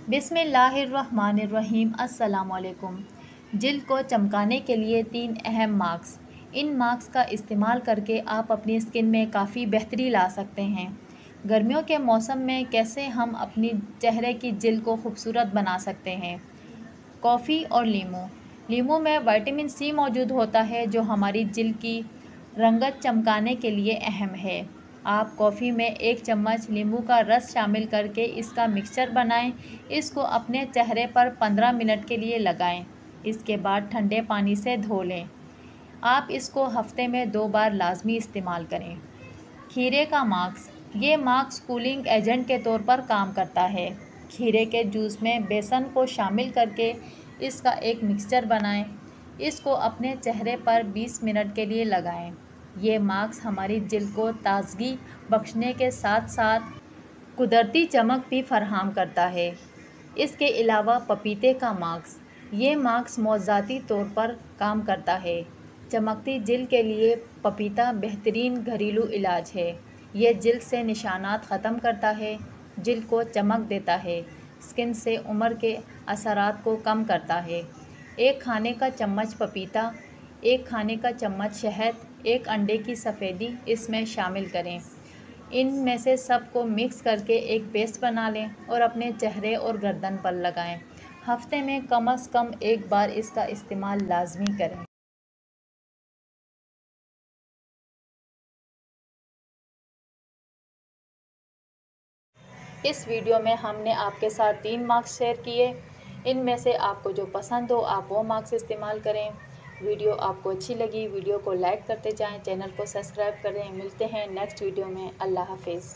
बिस्मिल्लाहिर्रहमानिर्रहीम। अस्सलामुअलैकुम। जिल्द को चमकाने के लिए 3 अहम मास्क। इन मास्क का इस्तेमाल करके आप अपनी स्किन में काफ़ी बेहतरी ला सकते हैं। गर्मियों के मौसम में कैसे हम अपनी चेहरे की जिल्द को खूबसूरत बना सकते हैं। कॉफ़ी और लीमू। लीमू में विटामिन सी मौजूद होता है जो हमारी जिल्द की रंगत चमकाने के लिए अहम है। आप कॉफ़ी में 1 चम्मच नींबू का रस शामिल करके इसका मिक्सचर बनाएं। इसको अपने चेहरे पर 15 मिनट के लिए लगाएं। इसके बाद ठंडे पानी से धो लें। आप इसको हफ्ते में 2 बार लाजमी इस्तेमाल करें। खीरे का मास्क। ये मास्क कूलिंग एजेंट के तौर पर काम करता है। खीरे के जूस में बेसन को शामिल करके इसका एक मिक्सचर बनाएं। इसको अपने चेहरे पर 20 मिनट के लिए लगाएं। ये मास्क हमारी जिल्द को ताजगी बख्शने के साथ साथ कुदरती चमक भी फराहम करता है। इसके अलावा पपीते का मास्क। ये मास्क मौज़ाती तौर पर काम करता है। चमकती जिल्द के लिए पपीता बेहतरीन घरेलू इलाज है। ये जिल्द से निशानात ख़त्म करता है, जिल्द को चमक देता है, स्किन से उम्र के असरात को कम करता है। 1 खाने का चम्मच पपीता, 1 खाने का चम्मच शहद, 1 अंडे की सफ़ेदी इसमें शामिल करें। इनमें से सब को मिक्स करके एक पेस्ट बना लें और अपने चेहरे और गर्दन पर लगाएं। हफ्ते में कम से कम 1 बार इसका इस्तेमाल लाजमी करें। इस वीडियो में हमने आपके साथ 3 मास्क शेयर किए। इनमें से आपको जो पसंद हो आप वो मास्क इस्तेमाल करें। वीडियो आपको अच्छी लगी, वीडियो को लाइक करते जाएं, चैनल को सब्सक्राइब करें। मिलते हैं नेक्स्ट वीडियो में। अल्लाह हाफिज़।